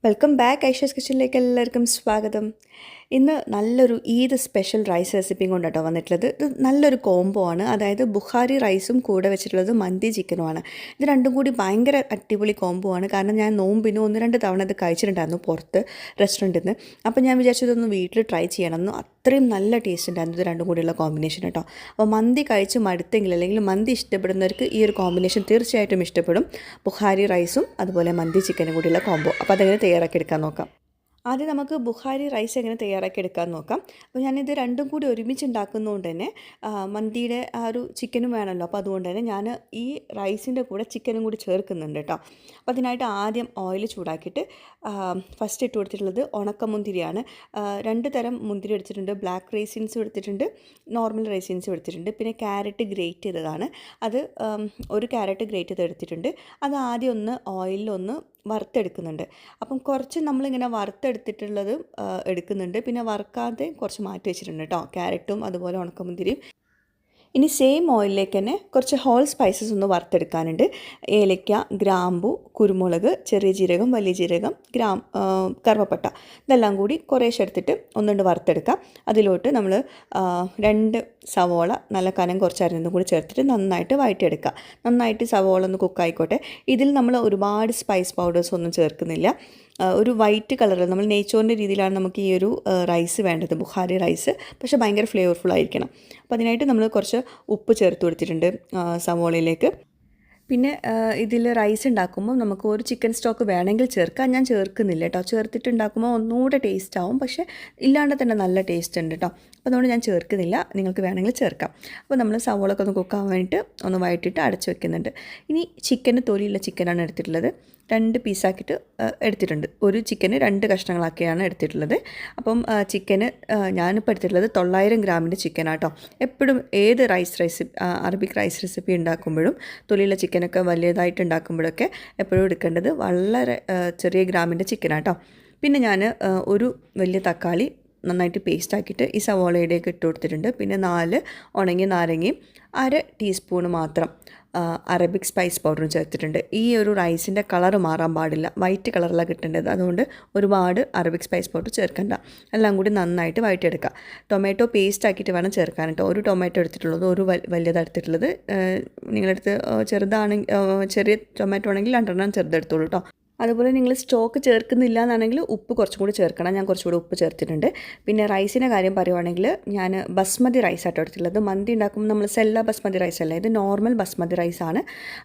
Welcome back Aisha's കിച്ചണിലേക്ക് എല്ലാവർക്കും സ്വാഗതം. ഇന്ന് നല്ലൊരു ഈദ് സ്പെഷ്യൽ റൈസ് റെസിപ്പിയും കൊണ്ടാട്ടോ വന്നിട്ടുള്ളത്. ഇത് നല്ലൊരു കോംബോ ആണ്. അതായത് ബുഖാരി റൈസും കൂടെ വെച്ചിട്ടുള്ളത് മന്തി ചിക്കനുമാണ്. ഇത് രണ്ടും കൂടി ഭയങ്കര അടിപൊളി കോംബോ ആണ്. കാരണം ഞാൻ നോമ്പിന് 1-2 തവണ ഇത് കഴിച്ചിട്ടുണ്ടായിരുന്നു പുറത്ത് റെസ്റ്റോറൻറ്റിൽ നിന്ന്. അപ്പോൾ ഞാൻ വിചാരിച്ചു ഇതൊന്ന് വീട്ടിൽ ട്രൈ ചെയ്യണമെന്ന്. അത്രയും നല്ല ടേസ്റ്റ് ഉണ്ടായിരുന്നു ഇത് രണ്ടും കൂടിയുള്ള കോമ്പിനേഷൻ കേട്ടോ. അപ്പോൾ മന്തി കഴിച്ച് മടുത്തെങ്കിൽ അല്ലെങ്കിൽ മന്തി ഇഷ്ടപ്പെടുന്നവർക്ക് ഈ ഒരു കോമ്പിനേഷൻ തീർച്ചയായിട്ടും ഇഷ്ടപ്പെടും. ബുഖാരി റൈസും അതുപോലെ മന്തി ചിക്കനും കൂടിയുള്ള കോംബോ. അപ്പോൾ അതെങ്ങനെ തയ്യാറാക്കിയെടുക്കാൻ നോക്കാം. ആദ്യം നമുക്ക് ബുഖാരി റൈസ് എങ്ങനെ തയ്യാറാക്കിയെടുക്കാൻ നോക്കാം. അപ്പോൾ ഞാനിത് രണ്ടും കൂടി ഒരുമിച്ച് ഉണ്ടാക്കുന്നതുകൊണ്ട് തന്നെ മന്തിയുടെ ആ ഒരു ചിക്കനും വേണമല്ലോ. അപ്പോൾ അതുകൊണ്ട് തന്നെ ഞാൻ ഈ റൈസിൻ്റെ കൂടെ ചിക്കനും കൂടി ചേർക്കുന്നുണ്ട് കേട്ടോ. അപ്പോൾ അതിനായിട്ട് ആദ്യം ഓയിൽ ചൂടാക്കിയിട്ട് ഫസ്റ്റ് ഇട്ട് കൊടുത്തിട്ടുള്ളത് ഉണക്കമുന്തിരിയാണ്. 2 തരം മുന്തിരി എടുത്തിട്ടുണ്ട്. ബ്ലാക്ക് റൈസിൻസും എടുത്തിട്ടുണ്ട്, നോർമൽ റൈസിൻസും എടുത്തിട്ടുണ്ട്. പിന്നെ ക്യാരറ്റ് ഗ്രേറ്റ് ചെയ്തതാണ്. അത് 1 ക്യാരറ്റ് ഗ്രേറ്റ് ചെയ്ത് എടുത്തിട്ടുണ്ട്. അത് ആദ്യം ഒന്ന് ഓയിലൊന്ന് വറുത്തെടുക്കുന്നുണ്ട്. അപ്പം കുറച്ച് നമ്മളിങ്ങനെ വറുത്തെടുത്തിട്ടുള്ളത് എടുക്കുന്നുണ്ട്. പിന്നെ വറുക്കാതെ കുറച്ച് മാറ്റി വെച്ചിട്ടുണ്ട് കേട്ടോ, ക്യാരറ്റും അതുപോലെ ഉണക്കമുന്തിരിയും. ഇനി സെയിം ഓയിലിലേക്ക് തന്നെ കുറച്ച് ഹോൾ സ്പൈസസ് ഒന്ന് വറുത്തെടുക്കാനുണ്ട്. ഏലക്ക, ഗ്രാമ്പു, കുരുമുളക്, ചെറിയ ജീരകം, വലിയ ജീരകം, കറുവപ്പട്ട, ഇതെല്ലാം കൂടി കുറേശ്ശെ എടുത്തിട്ട് ഒന്നുകൊണ്ട് വറുത്തെടുക്കാം. അതിലോട്ട് നമ്മൾ 2 സവോള നല്ല കനം കുറച്ചരിഞ്ഞതും കൂടി ചേർത്തിട്ട് നന്നായിട്ട് വഴറ്റിയെടുക്കുക. നന്നായിട്ട് സവോള ഒന്ന് കുക്കായിക്കോട്ടെ. ഇതിൽ നമ്മൾ ഒരുപാട് സ്പൈസ് പൗഡേഴ്സ് ഒന്നും ചേർക്കുന്നില്ല. ഒരു വൈറ്റ് കളറിൽ നമ്മൾ നെയ്ച്ചോറിൻ്റെ രീതിയിലാണ് നമുക്ക് ഈ ഒരു റൈസ് വേണ്ടത്, ബുഖാരി റൈസ്. പക്ഷേ ഭയങ്കര ഫ്ലേവർഫുൾ ആയിരിക്കണം. അപ്പോൾ അതിനായിട്ട് നമ്മൾ കുറച്ച് ഉപ്പ് ചേർത്ത് കൊടുത്തിട്ടുണ്ട് സവോളയിലേക്ക്. പിന്നെ ഇതിൽ റൈസ് ഉണ്ടാക്കുമ്പോൾ നമുക്ക് ഒരു ചിക്കൻ സ്റ്റോക്ക് വേണമെങ്കിൽ ചേർക്കാം. ഞാൻ ചേർക്കുന്നില്ല കേട്ടോ. ചേർത്തിട്ട് ഉണ്ടാക്കുമ്പോൾ ഒന്നുകൂടെ ടേസ്റ്റ് ആവും. പക്ഷേ ഇല്ലാണ്ട് തന്നെ നല്ല ടേസ്റ്റ് ഉണ്ട് കേട്ടോ. അപ്പോൾ അതുകൊണ്ട് ഞാൻ ചേർക്കുന്നില്ല. നിങ്ങൾക്ക് വേണമെങ്കിൽ ചേർക്കാം. അപ്പോൾ നമ്മൾ സവോളൊക്കെ ഒന്ന് കുക്കാൻ വേണ്ടിയിട്ട് ഒന്ന് വഴറ്റിയിട്ട് അടച്ച് വെക്കുന്നുണ്ട്. ഇനി ചിക്കന് തൊലിയുള്ള ചിക്കനാണ് എടുത്തിട്ടുള്ളത്. 2 പീസാക്കിയിട്ട് എടുത്തിട്ടുണ്ട്. ഒരു ചിക്കന് 2 കഷ്ണങ്ങളാക്കിയാണ് എടുത്തിട്ടുള്ളത്. അപ്പം ചിക്കന് ഞാനിപ്പോൾ എടുത്തിട്ടുള്ളത് 900 ഗ്രാമിൻ്റെ ചിക്കനാട്ടോ. എപ്പോഴും ഏത് അറബിക് റൈസ് റെസിപ്പി ഉണ്ടാക്കുമ്പോഴും തൊലിയുള്ള ചിക്കനൊക്കെ വലിയതായിട്ട് ഉണ്ടാക്കുമ്പോഴൊക്കെ എപ്പോഴും എടുക്കേണ്ടത് വളരെ ചെറിയ ഗ്രാമിൻ്റെ ചിക്കനാട്ടോ. പിന്നെ ഞാൻ ഒരു വലിയ തക്കാളി നന്നായിട്ട് പേസ്റ്റാക്കിയിട്ട് ഈ സവോളയുടെയൊക്കെ ഇട്ട് കൊടുത്തിട്ടുണ്ട്. പിന്നെ 4 ഉണങ്ങിയ നാരങ്ങയും 1/2 ടീസ്പൂണ് മാത്രം അറബിക് സ്പൈസ് പൗഡറും ചേർത്തിട്ടുണ്ട്. ഈ ഒരു റൈസിൻ്റെ കളറ് മാറാൻ പാടില്ല, വൈറ്റ് കളറിലാണ് കിട്ടേണ്ടത്. അതുകൊണ്ട് ഒരുപാട് അറബിക് സ്പൈസ് പൗഡർ ചേർക്കണ്ട. എല്ലാം കൂടി നന്നായിട്ട് വഴറ്റിയെടുക്കുക. ടൊമാറ്റോ പേസ്റ്റ് ആക്കിയിട്ട് വേണം ചേർക്കാൻ കേട്ടോ. ഒരു ടൊമാറ്റോ എടുത്തിട്ടുള്ളത്, ഒരു വലിയത് എടുത്തിട്ടുള്ളത്. നിങ്ങളടുത്ത് ചെറിയ ടൊമാറ്റോ ആണെങ്കിൽ 2 ചെറുതെടുത്തോളൂ കേട്ടോ. അതുപോലെ നിങ്ങൾ സ്റ്റോക്ക് ചേർക്കുന്നില്ല എന്നാണെങ്കിൽ ഉപ്പ് കുറച്ചും കൂടി ചേർക്കണം. ഞാൻ കുറച്ചുകൂടി ഉപ്പ് ചേർത്തിട്ടുണ്ട്. പിന്നെ റൈസിൻ്റെ കാര്യം പറയുവാണെങ്കിൽ ഞാൻ ബസ്മതി റൈസാട്ടോ എടുത്തിട്ടുള്ളത്. മന്തി ഉണ്ടാക്കുമ്പോൾ നമ്മൾ സെല്ല ബസ്മതി റൈസ് അല്ല, ഇത് നോർമൽ ബസ്മതി റൈസാണ്.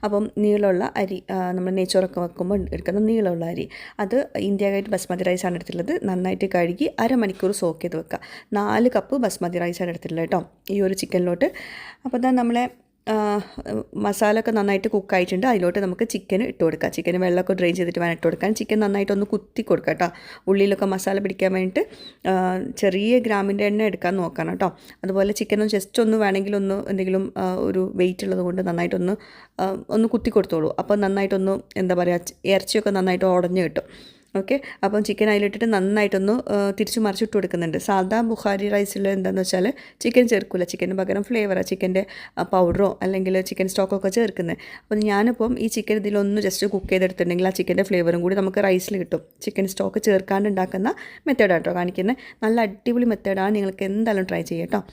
അപ്പം നീളമുള്ള അരി, നമ്മൾ നെയ്ച്ചോറൊക്കെ വെക്കുമ്പോൾ എടുക്കുന്ന നീളമുള്ള അരി, അത് ഇന്ത്യ ഗേറ്റ് ബസ്മതി റൈസാണ് എടുത്തിട്ടുള്ളത്. നന്നായിട്ട് കഴുകി 1/2 മണിക്കൂർ സോക്ക് ചെയ്ത് വെക്കുക. 4 കപ്പ് ബസ്മതി റൈസാണ് എടുത്തിട്ടുള്ളത് കേട്ടോ ഈ ഒരു ചിക്കനിലോട്ട്. അപ്പോൾ ഇതാ നമ്മളെ മസാല ഒക്കെ നന്നായിട്ട് കുക്കായിട്ടുണ്ട്. അതിലോട്ട് നമുക്ക് ചിക്കൻ ഇട്ട് കൊടുക്കാം. ചിക്കന് വെള്ളമൊക്കെ ഡ്രെയിൻ ചെയ്തിട്ട് വേണം ഇട്ട് കൊടുക്കാൻ. ചിക്കൻ നന്നായിട്ടൊന്ന് കുത്തി കൊടുക്കുക കേട്ടോ. ഉള്ളിലൊക്കെ മസാല പിടിക്കാൻ വേണ്ടിയിട്ട് ചെറിയ ഗ്രാമിൻ്റെ എണ്ണ എടുക്കാൻ നോക്കണം കേട്ടോ. അതുപോലെ ചിക്കനും ജസ്റ്റ് ഒന്ന് വേണമെങ്കിൽ എന്തെങ്കിലും ഒരു വെയിറ്റ് ഉള്ളത് കൊണ്ട് നന്നായിട്ടൊന്ന് കുത്തി കൊടുത്തോളൂ. അപ്പോൾ നന്നായിട്ടൊന്ന് എന്താ പറയുക, ഇറച്ചിയൊക്കെ നന്നായിട്ട് ഉടഞ്ഞ് കിട്ടും. ഓക്കെ, അപ്പം ചിക്കൻ അതിലിട്ടിട്ട് നന്നായിട്ടൊന്ന് തിരിച്ച് മറിച്ചിട്ട് കൊടുക്കുന്നുണ്ട്. സാധാ ബുഖാരി റൈസിൽ എന്താണെന്ന് വെച്ചാൽ ചിക്കൻ ചേർക്കില്ല. ചിക്കന് പകരം ഫ്ലേവറാണ്, ചിക്കൻ്റെ പൗഡറോ അല്ലെങ്കിൽ ചിക്കൻ സ്റ്റോക്കൊക്കെ ചേർക്കുന്നത്. അപ്പോൾ ഞാനിപ്പം ഈ ചിക്കൻ ഇതിലൊന്ന് ജസ്റ്റ് കുക്ക് ചെയ്തെടുത്തിട്ടുണ്ടെങ്കിൽ ആ ചിക്കൻ്റെ ഫ്ലേവറും കൂടി നമുക്ക് റൈസിൽ കിട്ടും. ചിക്കൻ സ്റ്റോക്ക് ചേർക്കാണ്ട് ഉണ്ടാക്കുന്ന മെത്തേഡാണ് കേട്ടോ കാണിക്കുന്നത്. നല്ല അടിപൊളി മെത്തേഡാണ്, നിങ്ങൾക്ക് എന്തായാലും ട്രൈ ചെയ്യാം കേട്ടോ.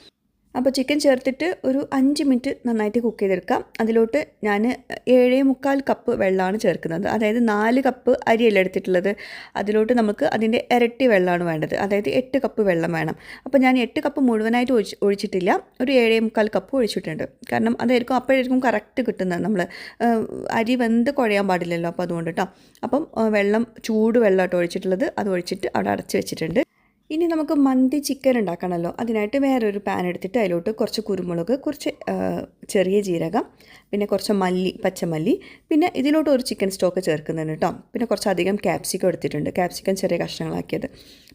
അപ്പോൾ ചിക്കൻ ചേർത്തിട്ട് ഒരു 5 മിനിറ്റ് നന്നായിട്ട് കുക്ക് ചെയ്തെടുക്കാം. അതിലോട്ട് ഞാൻ 7.25 കപ്പ് വെള്ളമാണ് ചേർക്കുന്നത്. അതായത് 4 കപ്പ് അരിയല്ല എടുത്തിട്ടുള്ളത്. അതിലോട്ട് നമുക്ക് അതിൻ്റെ ഇരട്ടി വെള്ളമാണ് വേണ്ടത്. അതായത് 8 കപ്പ് വെള്ളം വേണം. അപ്പോൾ ഞാൻ 8 കപ്പ് മുഴുവനായിട്ട് ഒഴിച്ചിട്ടില്ല, ഒരു 7.25 കപ്പ് ഒഴിച്ചിട്ടുണ്ട്. കാരണം അപ്പോഴായിരിക്കും കറക്റ്റ് കിട്ടുന്നത്. നമ്മൾ അരി വെന്ത് കുഴയാൻ പാടില്ലല്ലോ, അപ്പോൾ അതുകൊണ്ട് കേട്ടോ. അപ്പം ചൂട് വെള്ളമായിട്ട് ഒഴിച്ചിട്ടുള്ളത്, അത് ഒഴിച്ചിട്ട് അവിടെ അടച്ച് വെച്ചിട്ടുണ്ട്. ഇനി നമുക്ക് മന്തി ചിക്കൻ ഉണ്ടാക്കണമല്ലോ. അതിനായിട്ട് വേറൊരു പാൻ എടുത്തിട്ട് അതിലോട്ട് കുറച്ച് കുരുമുളക്, കുറച്ച് ചെറിയ ജീരകം, പിന്നെ കുറച്ച് പച്ചമല്ലി, പിന്നെ ഇതിലോട്ട് ഒരു ചിക്കൻ സ്റ്റോക്ക് ചേർക്കുന്നുണ്ട് കേട്ടോ. പിന്നെ കുറച്ചധികം ക്യാപ്സിക്കം എടുത്തിട്ടുണ്ട്, ക്യാപ്സിക്കം ചെറിയ കഷ്ണങ്ങളാക്കിയത്.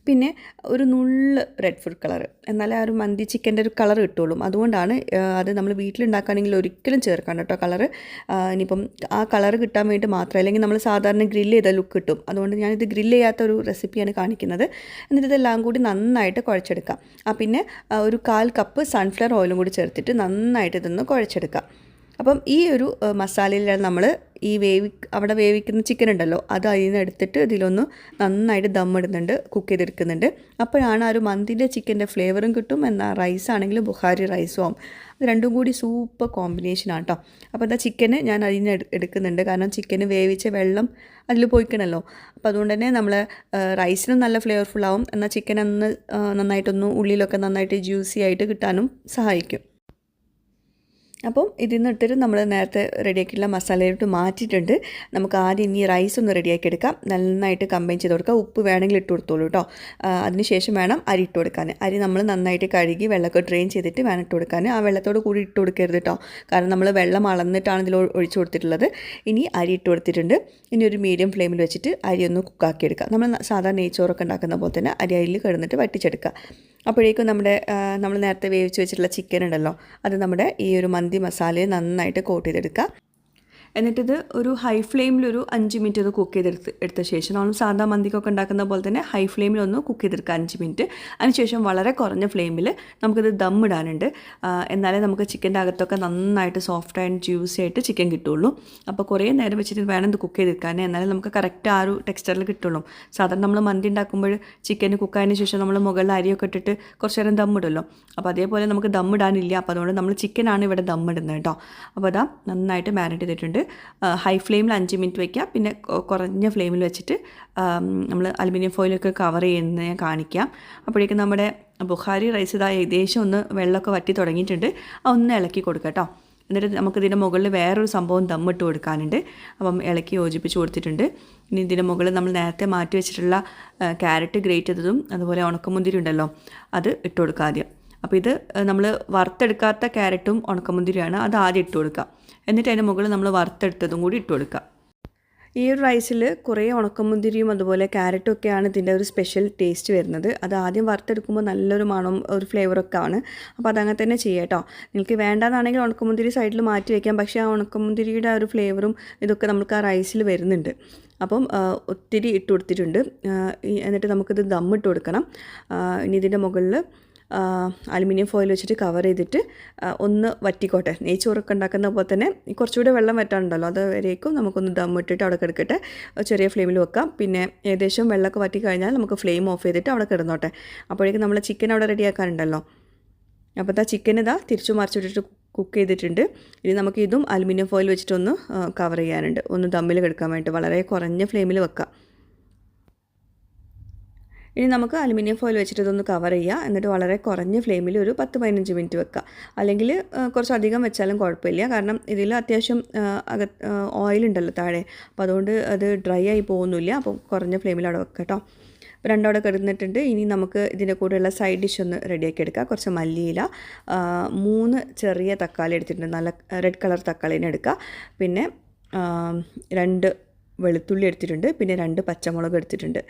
പിന്നെ ഒരു നുള്ള് റെഡ് ഫുഡ് കളർ, എന്നാലേ ആ ഒരു മന്തി ചിക്കൻ്റെ ഒരു കളർ കിട്ടുള്ളൂ. അതുകൊണ്ടാണ് അത് നമ്മൾ വീട്ടിലുണ്ടാക്കുകയാണെങ്കിൽ ഒരിക്കലും ചേർക്കണം കേട്ടോ കളറ്. ഇനിയിപ്പം ആ കളർ കിട്ടാൻ വേണ്ടി മാത്രം, അല്ലെങ്കിൽ നമ്മൾ സാധാരണ ഗ്രില്ല് ചെയ്ത ലുക്ക് കിട്ടും. അതുകൊണ്ട് ഞാനിത് ഗ്രില്ല് ചെയ്യാത്ത ഒരു റെസിപ്പിയാണ് കാണിക്കുന്നത്. എന്നിട്ട് ഇതെല്ലാം കൂടി നന്നായിട്ട് കുഴച്ചെടുക്കാം. പിന്നെ ഒരു 1/4 കപ്പ് സൺഫ്ലവർ ഓയിലും കൂടി ചേർത്തിട്ട് നന്നായിട്ട് ഇതൊന്ന് കുഴച്ചെടുക്കാം. അപ്പം ഈ ഒരു മസാലയിലാണ് നമ്മൾ ഈ അവിടെ വേവിക്കുന്ന ചിക്കൻ ഉണ്ടല്ലോ അത് അതിൽ നിന്ന് എടുത്തിട്ട് ഇതിലൊന്ന് നന്നായിട്ട് ദമ്മിടുന്നുണ്ട്, കുക്ക് ചെയ്തെടുക്കുന്നുണ്ട്. അപ്പോഴാണ് ആ ഒരു മന്തിൻ്റെ ചിക്കൻ്റെ ഫ്ലേവറും കിട്ടും, എന്നാൽ റൈസ് ആണെങ്കിലും ബുഖാരി റൈസും ആവും. അത് രണ്ടും കൂടി സൂപ്പർ കോമ്പിനേഷനാണ് കേട്ടോ. അപ്പോൾ എന്താ ചിക്കന് ഞാൻ അതിൽ നിന്ന് എടുക്കുന്നുണ്ട്, കാരണം ചിക്കന് വേവിച്ച വെള്ളം അതിൽ പോയിക്കണല്ലോ. അപ്പോൾ അതുകൊണ്ട് തന്നെ നമ്മൾ റൈസിനും നല്ല ഫ്ലേവർഫുൾ ആവും, എന്നാൽ ചിക്കൻ ഒന്ന് നന്നായിട്ടൊന്ന് ഉള്ളിലൊക്കെ നന്നായിട്ട് ജ്യൂസി ആയിട്ട് കിട്ടാനും സഹായിക്കും. അപ്പം ഇതിൽ നിന്ന് എടുത്തിട്ട് നമ്മൾ നേരത്തെ റെഡിയാക്കിയിട്ടുള്ള മസാലയിലോട്ട് മാറ്റിയിട്ടുണ്ട്. നമുക്ക് ആദ്യം ഇനി റൈസ് ഒന്ന് റെഡിയാക്കി എടുക്കാം. നന്നായിട്ട് കമ്പൈൻ ചെയ്ത് കൊടുക്കുക. ഉപ്പ് വേണമെങ്കിൽ ഇട്ട് കൊടുത്തോളൂ കേട്ടോ. അതിനുശേഷം വേണം അരി ഇട്ട് കൊടുക്കാൻ. അരി നമ്മൾ നന്നായിട്ട് കഴുകി വെള്ളമൊക്കെ ഡ്രെയിൻ ചെയ്തിട്ട് വേണം ഇട്ട് കൊടുക്കാൻ. ആ വെള്ളത്തോട് കൂടി ഇട്ട് കൊടുക്കരുത് കേട്ടോ, കാരണം നമ്മൾ വെള്ളം അളന്നിട്ടാണ് ഇതിൽ ഒഴിച്ചു കൊടുത്തിട്ടുള്ളത്. ഇനി അരി ഇട്ട് കൊടുത്തിട്ടുണ്ട്. ഇനി ഒരു മീഡിയം ഫ്ലെയിമിൽ വെച്ചിട്ട് അരി ഒന്ന് കുക്കാക്കി എടുക്കുക. നമ്മൾ സാധാരണ നെയ്ച്ചോറൊക്കെ ഉണ്ടാക്കുന്ന പോലെ തന്നെ അരി അതിൽ കിടന്നിട്ട് വറ്റിച്ചെടുക്കുക. അപ്പോഴേക്കും നമ്മൾ നേരത്തെ വേവിച്ച് വെച്ചിട്ടുള്ള ചിക്കൻ ഉണ്ടല്ലോ, അത് നമ്മുടെ ഈ ഒരു മന്തി മസാലയെ നന്നായിട്ട് കോട്ട് ചെയ്തെടുക്കുക. എന്നിട്ടിത് ഒരു ഹൈ ഫ്ലെയിമിൽ ഒരു 5 മിനിറ്റ് ഇത് കുക്ക് എടുത്ത ശേഷം നമ്മൾ സാധാ മന്തിക്കൊക്കെ ഉണ്ടാക്കുന്ന പോലെ തന്നെ ഹൈ ഫ്ലെയിമിൽ ഒന്ന് കുക്ക് ചെയ്തെടുക്കുക 5 മിനിറ്റ്. അതിനുശേഷം വളരെ കുറഞ്ഞ ഫ്ലെയിമിൽ നമുക്കിത് ദം ഇടാനുണ്ട്. എന്നാലേ നമുക്ക് ചിക്കൻ്റെ അകത്തൊക്കെ നന്നായിട്ട് സോഫ്റ്റ് ആൻഡ് ജ്യൂസി ആയിട്ട് ചിക്കൻ കിട്ടുള്ളൂ. അപ്പോൾ കുറേ നേരം വെച്ചിട്ട് വേണം ഇത് കുക്ക് ചെയ്തെടുക്കാൻ, എന്നാലേ നമുക്ക് കറക്റ്റ് ആ ഒരു ടെക്സ്ചറിൽ കിട്ടുള്ളൂ. സാധാരണ നമ്മൾ മന്തി ഉണ്ടാക്കുമ്പോൾ ചിക്കന് കുക്കായതിന് ശേഷം നമ്മൾ മുകളിൽ അരിയൊക്കെ ഇട്ടിട്ട് കുറച്ച് നേരം ദം ഇടുമല്ലോ. അപ്പോൾ അതേപോലെ നമുക്ക് ദം ഇടാനില്ല. അപ്പോൾ അതുകൊണ്ട് നമ്മൾ ചിക്കനാണ് ഇവിടെ ദം ഇടുന്നത് കേട്ടോ. അപ്പോൾ അതാ നന്നായിട്ട് മാരിനേറ്റ് ചെയ്തിട്ടുണ്ട്. ഹൈ ഫ്ലെയിമിൽ 5 മിനിറ്റ് വയ്ക്കുക, പിന്നെ കുറഞ്ഞ ഫ്ലെയിമിൽ വെച്ചിട്ട് നമ്മൾ അലുമിനിയം ഫോയിലൊക്കെ കവർ ചെയ്യുന്നത് ഞാൻ കാണിക്കാം. അപ്പോഴേക്കും നമ്മുടെ ബുഖാരി റൈസ് ഇതാ ഏകദേശം ഒന്ന് വെള്ളമൊക്കെ വറ്റി തുടങ്ങിയിട്ടുണ്ട്. ഒന്ന് ഇളക്കി കൊടുക്കുക കേട്ടോ. എന്നിട്ട് നമുക്കിതിൻ്റെ മുകളിൽ വേറൊരു സംഭവം ദമ്മിട്ട് കൊടുക്കാനുണ്ട്. അപ്പം ഇളക്കി യോജിപ്പിച്ച് കൊടുത്തിട്ടുണ്ട്. ഇനി ഇതിൻ്റെ മുകളിൽ നമ്മൾ നേരത്തെ മാറ്റി വെച്ചിട്ടുള്ള ക്യാരറ്റ് ഗ്രേറ്റ് ചെയ്തതും അതുപോലെ ഉണക്കമുന്തിരി ഉണ്ടല്ലോ, അത് ഇട്ട് കൊടുക്കുക ആദ്യം. അപ്പോൾ ഇത് നമ്മൾ വറുത്തെടുക്കാത്ത ക്യാരറ്റും ഉണക്കമുന്തിരിയാണ്, അത് ആദ്യം ഇട്ട് കൊടുക്കുക. എന്നിട്ട് അതിൻ്റെ മുകളിൽ നമ്മൾ വറുത്തെടുത്തതും കൂടി ഇട്ട് കൊടുക്കുക. ഈ ഒരു റൈസിൽ കുറേ ഉണക്കമുന്തിരിയും അതുപോലെ ക്യാരറ്റും ഒക്കെയാണ് ഇതിൻ്റെ ഒരു സ്പെഷ്യൽ ടേസ്റ്റ് വരുന്നത്. അത് ആദ്യം വറുത്തെടുക്കുമ്പോൾ നല്ലൊരു മണം ഒരു ഫ്ലേവറൊക്കെ ആണ്. അപ്പോൾ അതങ്ങനെ തന്നെ ചെയ്യാം കേട്ടോ. നിങ്ങൾക്ക് വേണ്ടാന്നാണെങ്കിൽ ഉണക്കമുന്തിരി സൈഡിൽ മാറ്റി വയ്ക്കാം, പക്ഷേ ആ ഉണക്കമുന്തിരിയുടെ ആ ഒരു ഫ്ലേവറും ഇതൊക്കെ നമുക്ക് ആ റൈസിൽ വരുന്നുണ്ട്. അപ്പം ഒത്തിരി ഇട്ട് കൊടുത്തിട്ടുണ്ട്. എന്നിട്ട് നമുക്കിത് ദമ്മിട്ട് കൊടുക്കണം. ഇനി ഇതിൻ്റെ മുകളിൽ അലുമിനിയം ഫോയിൽ വെച്ചിട്ട് കവർ ചെയ്തിട്ട് ഒന്ന് വറ്റിക്കോട്ടെ. നെയ്ച്ചോറൊക്കെ ഉണ്ടാക്കുന്ന പോലെ തന്നെ കുറച്ചുകൂടെ വെള്ളം വറ്റാനുണ്ടല്ലോ, അത് വരേക്കും നമുക്കൊന്ന് ദം ഇട്ടിട്ട് അവിടെ കിടക്കട്ടെ. ചെറിയ ഫ്ലെയിമിൽ വെക്കാം. പിന്നെ ഏകദേശം വെള്ളമൊക്കെ വറ്റി കഴിഞ്ഞാൽ നമുക്ക് ഫ്ലെയിം ഓഫ് ചെയ്തിട്ട് അവിടെ കിടന്നോട്ടെ. അപ്പോഴേക്കും നമ്മൾ ചിക്കൻ അവിടെ റെഡിയാക്കാനുണ്ടല്ലോ. അപ്പോൾ ഇതാ ചിക്കൻ ഇതാ തിരിച്ചു മറിച്ചിട്ടിട്ട് കുക്ക് ചെയ്തിട്ടുണ്ട്. ഇനി നമുക്ക് ഇതും അലുമിനിയം ഫോയിൽ വെച്ചിട്ടൊന്ന് കവർ ചെയ്യാനുണ്ട്, ഒന്ന് ദമ്മിൽ കിടക്കാൻ വേണ്ടിയിട്ട് വളരെ കുറഞ്ഞ ഫ്ലെയിമിൽ വെക്കാം. ഇനി നമുക്ക് അലുമിനിയം ഫോയിൽ വെച്ചിട്ട് ഇതൊന്ന് കവർ ചെയ്യുക. എന്നിട്ട് വളരെ കുറഞ്ഞ ഫ്ലെയിമിൽ ഒരു 10-15 മിനിറ്റ് വെക്കുക. അല്ലെങ്കിൽ കുറച്ചധികം വെച്ചാലും കുഴപ്പമില്ല, കാരണം ഇതിൽ അത്യാവശ്യം ഓയിലുണ്ടല്ലോ താഴെ, അപ്പോൾ അതുകൊണ്ട് അത് ഡ്രൈ ആയി പോകുന്നില്ല. അപ്പോൾ കുറഞ്ഞ ഫ്ലെയിമിൽ അവിടെ വെക്കുക കേട്ടോ. അപ്പോൾ രണ്ടവിടെ കിടന്നിട്ടുണ്ട്. ഇനി നമുക്ക് ഇതിൻ്റെ കൂടെയുള്ള സൈഡ് ഡിഷ് ഒന്ന് റെഡിയാക്കി എടുക്കുക. കുറച്ച് മല്ലിയില, 3 ചെറിയ തക്കാളി എടുത്തിട്ടുണ്ട്, നല്ല റെഡ് കളർ തക്കാളിനെ എടുക്കുക. പിന്നെ 2 വെളുത്തുള്ളി എടുത്തിട്ടുണ്ട്, പിന്നെ 2 പച്ചമുളക് എടുത്തിട്ടുണ്ട്.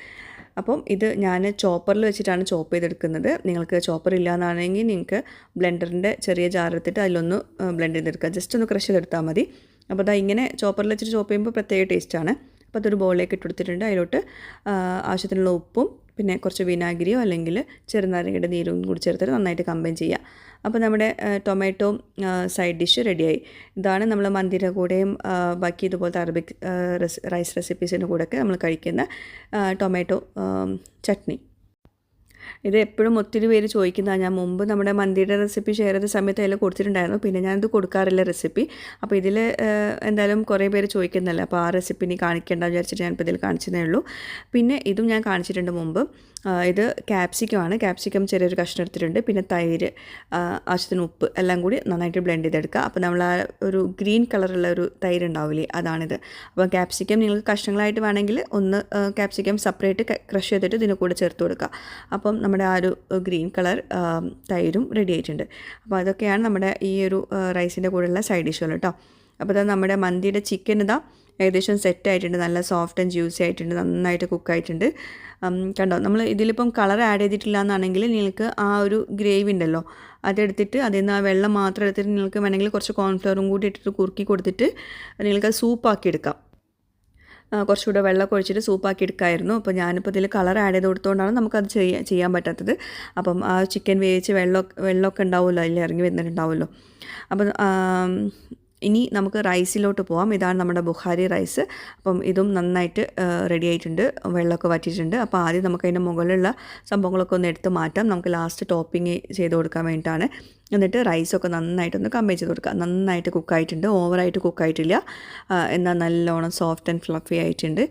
അപ്പം ഇത് ഞാൻ ചോപ്പറിൽ വെച്ചിട്ടാണ് ചോപ്പ് ചെയ്തെടുക്കുന്നത്. നിങ്ങൾക്ക് ചോപ്പർ ഇല്ലയെന്നാണെങ്കിൽ നിങ്ങൾക്ക് ബ്ലെൻഡറിൻ്റെ ചെറിയ ജാർ എടുത്തിട്ട് അതിലൊന്ന് ബ്ലെൻഡ് ചെയ്തെടുക്കുക, ജസ്റ്റ് ഒന്ന് ക്രഷ് ചെയ്തെടുത്താൽ മതി. അപ്പോൾ അതാ ഇങ്ങനെ ചോപ്പറിൽ വെച്ചിട്ട് ചോപ്പ് ചെയ്യുമ്പോൾ പ്രത്യേക ടേസ്റ്റാണ്. അപ്പോൾ അതൊരു ബോളിലേക്ക് ഇട്ട് കൊടുത്തിട്ടുണ്ട്. അതിലോട്ട് ആവശ്യത്തിനുള്ള ഉപ്പും പിന്നെ കുറച്ച് വിനാഗിരിയോ അല്ലെങ്കിൽ ചെറുനാരങ്ങയുടെ നീരും കൂടി ചേർത്തിട്ട് നന്നായിട്ട് കമ്പൈൻ ചെയ്യുക. അപ്പോൾ നമ്മുടെ ടൊമാറ്റോ സൈഡ് ഡിഷ് റെഡിയായി. ഇതാണ് നമ്മൾ മന്തിയുടെ കൂടെയും ബാക്കി ഇതുപോലത്തെ അറബിക് റൈസ് റെസിപ്പീസിൻ്റെ കൂടെയൊക്കെ നമ്മൾ കഴിക്കുന്ന ടൊമാറ്റോ ചട്നി. ഇത് എപ്പോഴും ഒത്തിരി പേര് ചോദിക്കുന്നതാണ്. ഞാൻ മുമ്പ് നമ്മുടെ മന്തിയുടെ റെസിപ്പി ഷെയർ ചെയ്ത സമയത്ത് അതിൽ കൊടുത്തിട്ടുണ്ടായിരുന്നു, പിന്നെ ഞാനിത് കൊടുക്കാറില്ല റെസിപ്പി. അപ്പോൾ ഇതിൽ എന്തായാലും കുറേ പേര് ചോദിക്കുന്നതല്ലേ, അപ്പോൾ ആ റെസിപ്പി ഇനി കാണിക്കേണ്ട വിചാരിച്ചിട്ട് ഞാനിപ്പോൾ ഇതിൽ കാണിച്ചതേ ഉള്ളൂ. പിന്നെ ഇതും ഞാൻ കാണിച്ചിട്ടുണ്ട് മുമ്പ്. ഇത് ക്യാപ്സിക്കമാണ്. ക്യാപ്സിക്കം ചെറിയൊരു കഷ്ണം എടുത്തിട്ടുണ്ട്. പിന്നെ തൈര്, ആവശ്യത്തിന് ഉപ്പ് എല്ലാം കൂടി നന്നായിട്ട് ബ്ലെൻഡ് ചെയ്തെടുക്കുക. അപ്പോൾ നമ്മൾ ആ ഒരു ഗ്രീൻ കളറുള്ള ഒരു തൈര് ഉണ്ടാവില്ലേ, അതാണിത്. അപ്പോൾ ക്യാപ്സിക്കം നിങ്ങൾക്ക് കഷ്ണങ്ങളായിട്ട് വേണമെങ്കിൽ ഒന്ന് ക്യാപ്സിക്കം സെപ്പറേറ്റ് ക്രഷ് ചെയ്തിട്ട് ഇതിന് കൂടെ ചേർത്ത് കൊടുക്കുക. അപ്പം നമ്മുടെ ആ ഒരു ഗ്രീൻ കളർ തൈരും റെഡി ആയിട്ടുണ്ട്. അപ്പോൾ അതൊക്കെയാണ് നമ്മുടെ ഈ ഒരു റൈസിൻ്റെ കൂടെയുള്ള സൈഡ് ഡിഷുകൾ കേട്ടോ. അപ്പോൾ ഇതാ നമ്മുടെ മന്തിയുടെ ചിക്കൻ ഇതാ ഏകദേശം സെറ്റ് ആയിട്ടുണ്ട്, നല്ല സോഫ്റ്റ് ആൻഡ് ജ്യൂസി ആയിട്ടുണ്ട്, നന്നായിട്ട് കുക്കായിട്ടുണ്ട്. കണ്ടോ, നമ്മൾ ഇതിലിപ്പം കളർ ആഡ് ചെയ്തിട്ടില്ല എന്നാണെങ്കിൽ നിങ്ങൾക്ക് ആ ഒരു ഗ്രേവി ഉണ്ടല്ലോ അതെടുത്തിട്ട് അതിൽ നിന്ന് ആ വെള്ളം മാത്രം എടുത്തിട്ട് നിങ്ങൾക്ക് വേണമെങ്കിൽ കുറച്ച് കോൺഫ്ലവറും കൂടി ഇട്ടിട്ട് കുറുക്കി കൊടുത്തിട്ട് നിങ്ങൾക്ക് സൂപ്പാക്കി എടുക്കാം. കുറച്ചുകൂടെ വെള്ളമൊക്കെ ഒഴിച്ചിട്ട് സൂപ്പാക്കി എടുക്കാമായിരുന്നു. അപ്പോൾ ഞാനിപ്പോൾ ഇതിൽ കളർ ആഡ് ചെയ്ത് കൊടുത്തുകൊണ്ടാണ് നമുക്കത് ചെയ്യാൻ പറ്റാത്തത്. അപ്പം ആ ചിക്കൻ വേവിച്ച് വെള്ളമൊക്കെ ഉണ്ടാവുമല്ലോ, അതിൽ ഇറങ്ങി വരുന്നുണ്ടാവുമല്ലോ. അപ്പം ഇനി നമുക്ക് റൈസിലോട്ട് പോവാം. ഇതാണ് നമ്മുടെ ബുഖാരി റൈസ്. അപ്പം ഇതും നന്നായിട്ട് റെഡി ആയിട്ടുണ്ട്, വെള്ളമൊക്കെ വറ്റിയിട്ടുണ്ട്. അപ്പോൾ ആദ്യം നമുക്ക് അതിൻ്റെ മുകളിലുള്ള സംഭവങ്ങളൊക്കെ ഒന്ന് എടുത്ത് മാറ്റാം. നമുക്ക് ലാസ്റ്റ് ടോപ്പിംഗ് ചെയ്ത് കൊടുക്കാൻ വേണ്ടിയിട്ടാണ്. എന്നിട്ട് റൈസൊക്കെ നന്നായിട്ടൊന്ന് കമ്പൈൻ ചെയ്ത് കൊടുക്കുക. നന്നായിട്ട് കുക്കായിട്ടുണ്ട്, ഓവറായിട്ട് കുക്കായിട്ടില്ല, എന്നാൽ നല്ലോണം സോഫ്റ്റ് ആൻഡ് ഫ്ലഫി ആയിട്ടുണ്ട്.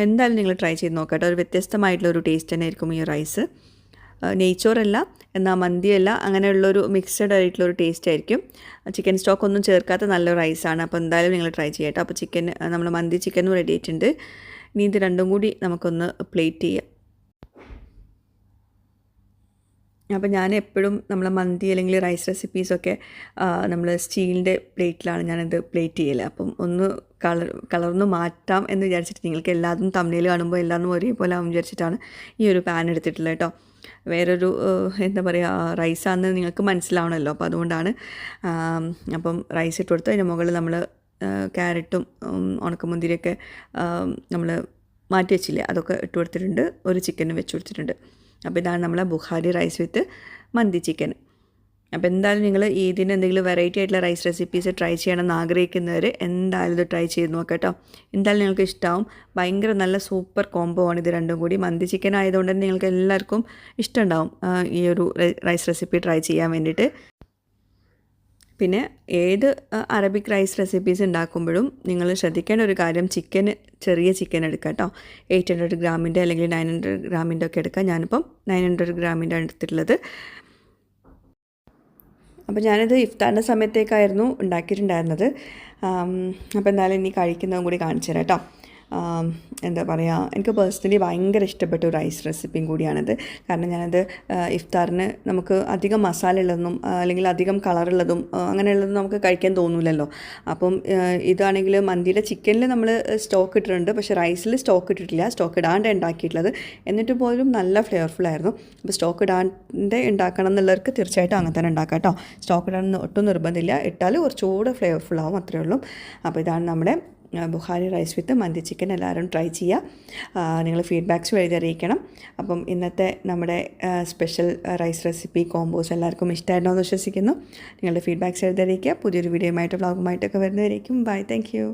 എന്തായാലും നിങ്ങൾ ട്രൈ ചെയ്ത് നോക്കട്ടെ. ഒരു വ്യത്യസ്തമായിട്ടുള്ളൊരു ടേസ്റ്റ് തന്നെ ആയിരിക്കും ഈ റൈസ്. നെയ്ച്ചോറല്ല, എന്നാൽ മന്തിയല്ല, അങ്ങനെയുള്ളൊരു മിക്സഡ് ആയിട്ടുള്ളൊരു ടേസ്റ്റ് ആയിരിക്കും. ചിക്കൻ സ്റ്റോക്ക് ഒന്നും ചേർക്കാത്ത നല്ലൊരു റൈസാണ്. അപ്പോൾ എന്തായാലും നിങ്ങൾ ട്രൈ ചെയ്യട്ടോ. അപ്പോൾ നമ്മൾ മന്തി ചിക്കനും റെഡി ആയിട്ടുണ്ട്. ഇനി ഇത് രണ്ടും കൂടി നമുക്കൊന്ന് പ്ലേറ്റ് ചെയ്യാം. അപ്പോൾ ഞാൻ എപ്പോഴും നമ്മളെ മന്തി അല്ലെങ്കിൽ റൈസ് റെസിപ്പീസൊക്കെ നമ്മൾ സ്റ്റീലിൻ്റെ പ്ലേറ്റിലാണ് ഞാനിത് പ്ലേറ്റ് ചെയ്യൽ. അപ്പം ഒന്ന് കളർന്ന് മാറ്റാം എന്ന് വിചാരിച്ചിട്ട്, നിങ്ങൾക്ക് എല്ലാതും തമ്മിൽ കാണുമ്പോൾ എല്ലാതും ഒരേപോലെ ആവും വിചാരിച്ചിട്ടാണ് ഈ ഒരു പാൻ എടുത്തിട്ടുള്ളത് കേട്ടോ. വേറൊരു എന്താ പറയുക, റൈസാണെന്ന് നിങ്ങൾക്ക് മനസ്സിലാവണമല്ലോ, അപ്പോൾ അതുകൊണ്ടാണ്. അപ്പം റൈസ് ഇട്ട് കൊടുത്തു, അതിൻ്റെ മുകളിൽ നമ്മൾ ക്യാരറ്റും ഉണക്കമുന്തിരിയൊക്കെ നമ്മൾ മാറ്റി വെച്ചില്ലേ, അതൊക്കെ ഇട്ട് കൊടുത്തിട്ടുണ്ട്. ഒരു ചിക്കനും വെച്ച് കൊടുത്തിട്ടുണ്ട്. അപ്പോൾ ഇതാണ് നമ്മളെ bukhari rice with mandi chicken. അപ്പോൾ എന്തായാലും നിങ്ങൾ ഇതിന് എന്തെങ്കിലും വെറൈറ്റി ആയിട്ടുള്ള റൈസ് റെസിപ്പീസ് ട്രൈ ചെയ്യണമെന്ന് ആഗ്രഹിക്കുന്നവർ എന്തായാലും ഇത് ട്രൈ ചെയ്ത് നോക്കാം കേട്ടോ. എന്തായാലും നിങ്ങൾക്ക് ഇഷ്ടമാവും. ഭയങ്കര നല്ല സൂപ്പർ കോംബോ ആണ് ഇത് രണ്ടും കൂടി. മന്തി ചിക്കൻ ആയതുകൊണ്ട് തന്നെ നിങ്ങൾക്ക് എല്ലാവർക്കും ഇഷ്ടമുണ്ടാവും ഈ ഒരു റൈസ് റെസിപ്പി ട്രൈ ചെയ്യാൻ വേണ്ടിയിട്ട്. പിന്നെ ഏത് അറബിക് റൈസ് റെസിപ്പീസ് ഉണ്ടാക്കുമ്പോഴും നിങ്ങൾ ശ്രദ്ധിക്കേണ്ട ഒരു കാര്യം, ചെറിയ ചിക്കൻ എടുക്കുക കേട്ടോ. 800 ഗ്രാമിൻ്റെ അല്ലെങ്കിൽ 900 ഗ്രാമിൻ്റെ ഒക്കെ എടുക്കുക. ഞാനിപ്പം 900 ഗ്രാമിൻ്റെ എടുത്തിട്ടുള്ളത്. അപ്പോൾ ഞാനിത് ഇഫ്താറിൻ്റെ സമയത്തേക്കായിരുന്നു ഉണ്ടാക്കിയിട്ടുണ്ടായിരുന്നത്. അപ്പോൾ എന്തായാലും ഇനി കഴിക്കുന്നതും കൂടി കാണിച്ചു തരാം കേട്ടോ. എന്താ പറയുക, എനിക്ക് പേഴ്സണലി ഭയങ്കര ഇഷ്ടപ്പെട്ട ഒരു റൈസ് റെസിപ്പിയും കൂടിയാണിത്. കാരണം ഞാനത് ഇഫ്താറിന് നമുക്ക് അധികം മസാല ഉള്ളതൊന്നും അല്ലെങ്കിൽ അധികം കളറുള്ളതും അങ്ങനെയുള്ളതും നമുക്ക് കഴിക്കാൻ തോന്നില്ലല്ലോ. അപ്പം ഇതാണെങ്കിൽ മന്തിയുടെ ചിക്കനിൽ നമ്മൾ സ്റ്റോക്ക് ഇട്ടിട്ടുണ്ട്, പക്ഷേ റൈസിൽ സ്റ്റോക്ക് ഇട്ടിട്ടില്ല. സ്റ്റോക്ക് ഇടാണ്ട് ഉണ്ടാക്കിയിട്ടുള്ളത്, എന്നിട്ട് പോലും നല്ല ഫ്ലേവർഫുള്ളായിരുന്നു. അപ്പോൾ സ്റ്റോക്ക് ഇടാണ്ട് ഉണ്ടാക്കണം എന്നുള്ളവർക്ക് തീർച്ചയായിട്ടും അങ്ങനെ തന്നെ ഉണ്ടാക്കാം കേട്ടോ. സ്റ്റോക്ക് ഇടാൻ ഒട്ടും നിർബന്ധമില്ല, ഇട്ടാൽ കുറച്ചുകൂടെ ഫ്ലേവർഫുള്ളാവും, അത്രയേ ഉള്ളൂ. അപ്പോൾ ഇതാണ് നമ്മുടെ bukhari rice with mandi chicken. എല്ലാവരും ട്രൈ ചെയ്യുക. നിങ്ങൾ ഫീഡ്ബാക്ക്സ് എഴുതി അറിയിക്കണം. അപ്പം ഇന്നത്തെ നമ്മുടെ സ്പെഷ്യൽ റൈസ് റെസിപ്പി കോംബോസ് എല്ലാവർക്കും ഇഷ്ടമായിരുന്നോ എന്ന് വിശ്വസിക്കുന്നു. നിങ്ങളുടെ ഫീഡ്ബാക്ക്സ് എഴുതി അറിയിക്കുക. പുതിയൊരു വീഡിയോയുമായിട്ട് വ്ളോഗുമായിട്ടൊക്കെ വരുന്നതായിരിക്കും. Bye, thank U.